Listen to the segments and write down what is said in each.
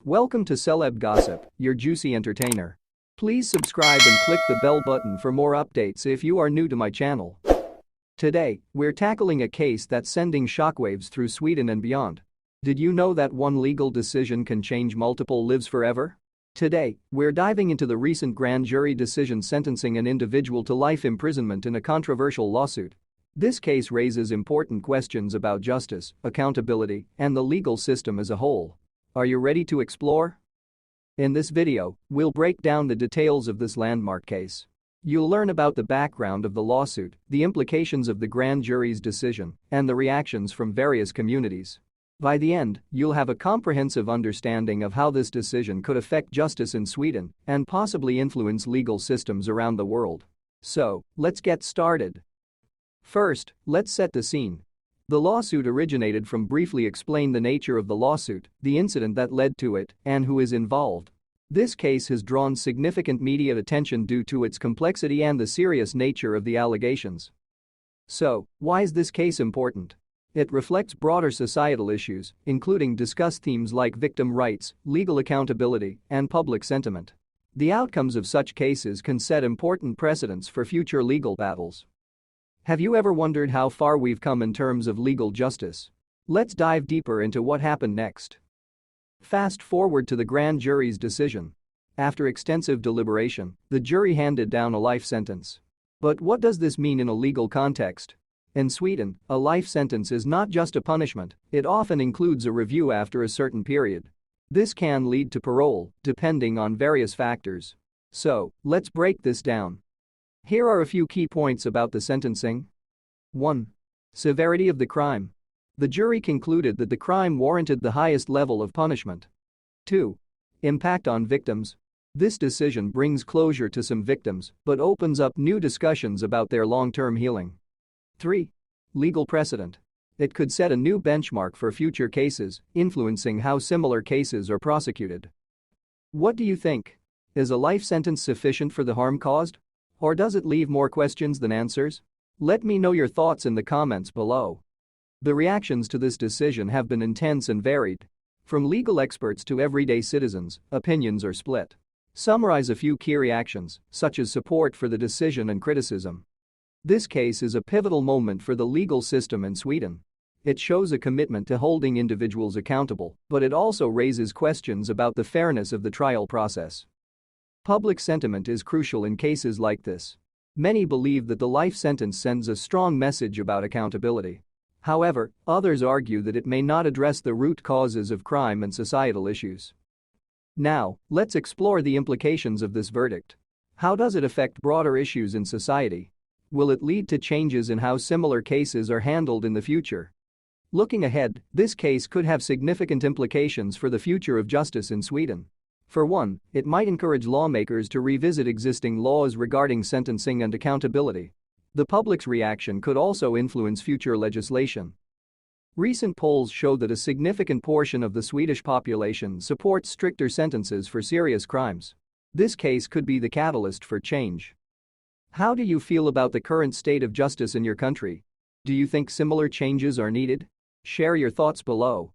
Welcome to Celeb Gossip, your juicy entertainer. Please subscribe and click the bell button for more updates if you are new to my channel. Today, we're tackling a case that's sending shockwaves through Sweden and beyond. Did you know that one legal decision can change multiple lives forever? Today, we're diving into the recent grand jury decision sentencing an individual to life imprisonment in a controversial lawsuit. This case raises important questions about justice, accountability, and the legal system as a whole. Are you ready to explore? In this video, we'll break down the details of this landmark case. You'll learn about the background of the lawsuit, the implications of the grand jury's decision, and the reactions from various communities. By the end, you'll have a comprehensive understanding of how this decision could affect justice in Sweden and possibly influence legal systems around the world. So, let's get started. First, let's set the scene. The lawsuit originated from briefly explain the nature of the lawsuit, the incident that led to it, and who is involved. This case has drawn significant media attention due to its complexity and the serious nature of the allegations. So, why is this case important? It reflects broader societal issues, including discussed themes like victim rights, legal accountability, and public sentiment. The outcomes of such cases can set important precedents for future legal battles. Have you ever wondered how far we've come in terms of legal justice? Let's dive deeper into what happened next. Fast forward to the grand jury's decision. After extensive deliberation, the jury handed down a life sentence. But what does this mean in a legal context? In Sweden, a life sentence is not just a punishment, it often includes a review after a certain period. This can lead to parole, depending on various factors. So, let's break this down. Here are a few key points about the sentencing. 1. Severity of the crime. The jury concluded that the crime warranted the highest level of punishment. 2. Impact on victims. This decision brings closure to some victims but opens up new discussions about their long-term healing. 3. Legal precedent. It could set a new benchmark for future cases, influencing how similar cases are prosecuted. What do you think? Is a life sentence sufficient for the harm caused? Or does it leave more questions than answers? Let me know your thoughts in the comments below. The reactions to this decision have been intense and varied. From legal experts to everyday citizens, opinions are split. Summarize a few key reactions, such as support for the decision and criticism. This case is a pivotal moment for the legal system in Sweden. It shows a commitment to holding individuals accountable, but it also raises questions about the fairness of the trial process. Public sentiment is crucial in cases like this. Many believe that the life sentence sends a strong message about accountability. However, others argue that it may not address the root causes of crime and societal issues. Now, let's explore the implications of this verdict. How does it affect broader issues in society? Will it lead to changes in how similar cases are handled in the future? Looking ahead, this case could have significant implications for the future of justice in Sweden. For one, it might encourage lawmakers to revisit existing laws regarding sentencing and accountability. The public's reaction could also influence future legislation. Recent polls show that a significant portion of the Swedish population supports stricter sentences for serious crimes. This case could be the catalyst for change. How do you feel about the current state of justice in your country? Do you think similar changes are needed? Share your thoughts below.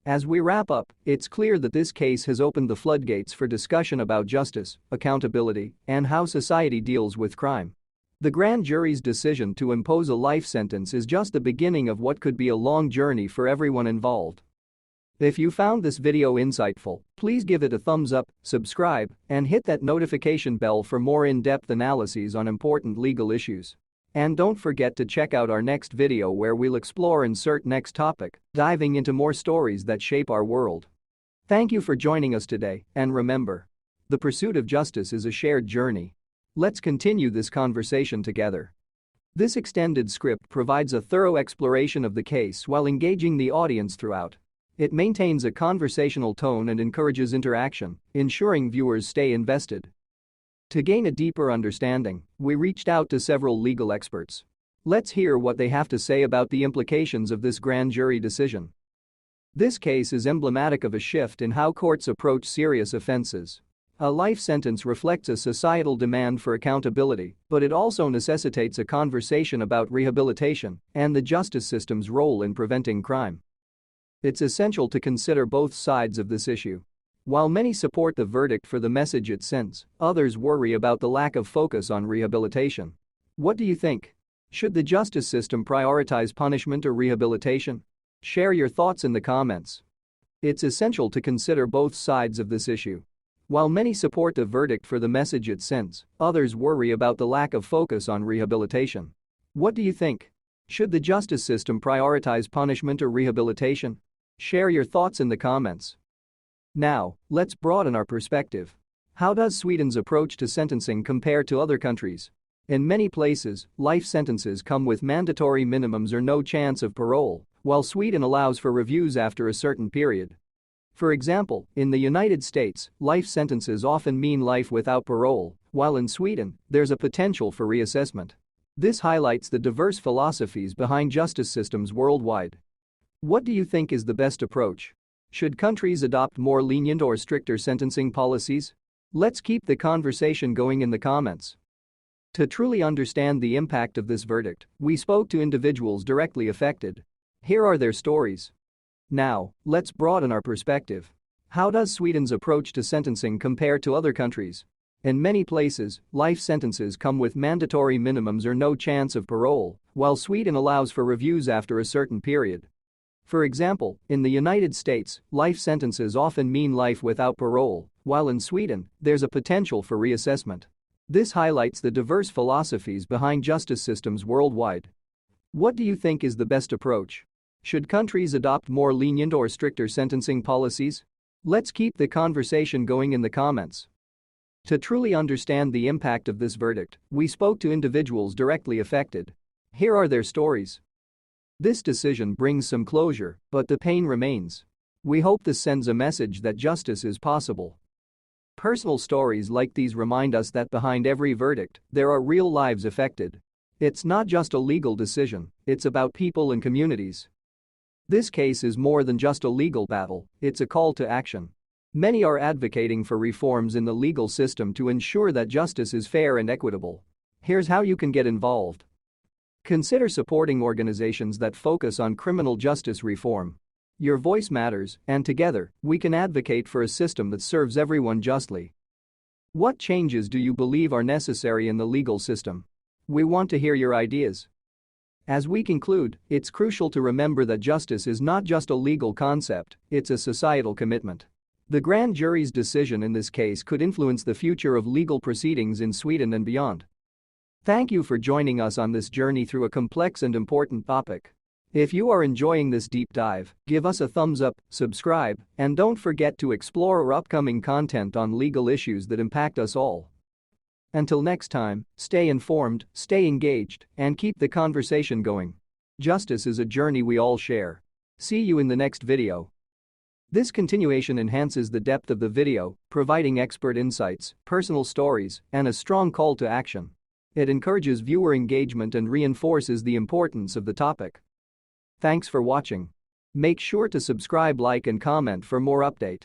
As we wrap up, it's clear that this case has opened the floodgates for discussion about justice, accountability, and how society deals with crime. The grand jury's decision to impose a life sentence is just the beginning of what could be a long journey for everyone involved. If you found this video insightful, please give it a thumbs up, subscribe, and hit that notification bell for more in-depth analyses on important legal issues. And don't forget to check out our next video where we'll explore insert next topic, diving into more stories that shape our world. Thank you for joining us today, and remember, the pursuit of justice is a shared journey. Let's continue this conversation together. This extended script provides a thorough exploration of the case while engaging the audience throughout. It maintains a conversational tone and encourages interaction, ensuring viewers stay invested. To gain a deeper understanding, we reached out to several legal experts. Let's hear what they have to say about the implications of this grand jury decision. This case is emblematic of a shift in how courts approach serious offenses. A life sentence reflects a societal demand for accountability, but it also necessitates a conversation about rehabilitation and the justice system's role in preventing crime. It's essential to consider both sides of this issue. While many support the verdict for the message it sends, others worry about the lack of focus on rehabilitation. What do you think? Should the justice system prioritize punishment or rehabilitation? Share your thoughts in the comments. It's essential to consider both sides of this issue. While many support the verdict for the message it sends, others worry about the lack of focus on rehabilitation. What do you think? Should the justice system prioritize punishment or rehabilitation? Share your thoughts in the comments. Now, let's broaden our perspective. How does Sweden's approach to sentencing compare to other countries? In many places, life sentences come with mandatory minimums or no chance of parole, while Sweden allows for reviews after a certain period. For example, in the United States, life sentences often mean life without parole, while in Sweden, there's a potential for reassessment. This highlights the diverse philosophies behind justice systems worldwide. What do you think is the best approach? Should countries adopt more lenient or stricter sentencing policies? Let's keep the conversation going in the comments. To truly understand the impact of this verdict, we spoke to individuals directly affected. Here are their stories. Now, let's broaden our perspective. How does Sweden's approach to sentencing compare to other countries? In many places, life sentences come with mandatory minimums or no chance of parole, while Sweden allows for reviews after a certain period. For example, in the United States, life sentences often mean life without parole, while in Sweden, there's a potential for reassessment. This highlights the diverse philosophies behind justice systems worldwide. What do you think is the best approach? Should countries adopt more lenient or stricter sentencing policies? Let's keep the conversation going in the comments. To truly understand the impact of this verdict, we spoke to individuals directly affected. Here are their stories. This decision brings some closure, but the pain remains. We hope this sends a message that justice is possible. Personal stories like these remind us that behind every verdict, there are real lives affected. It's not just a legal decision, it's about people and communities. This case is more than just a legal battle, it's a call to action. Many are advocating for reforms in the legal system to ensure that justice is fair and equitable. Here's how you can get involved. Consider supporting organizations that focus on criminal justice reform. Your voice matters, and together, we can advocate for a system that serves everyone justly. What changes do you believe are necessary in the legal system? We want to hear your ideas. As we conclude, it's crucial to remember that justice is not just a legal concept, it's a societal commitment. The grand jury's decision in this case could influence the future of legal proceedings in Sweden and beyond. Thank you for joining us on this journey through a complex and important topic. If you are enjoying this deep dive, give us a thumbs up, subscribe, and don't forget to explore our upcoming content on legal issues that impact us all. Until next time, stay informed, stay engaged, and keep the conversation going. Justice is a journey we all share. See you in the next video. This continuation enhances the depth of the video, providing expert insights, personal stories, and a strong call to action. It encourages viewer engagement and reinforces the importance of the topic. Thanks for watching. Make sure to subscribe, like, and comment for more update.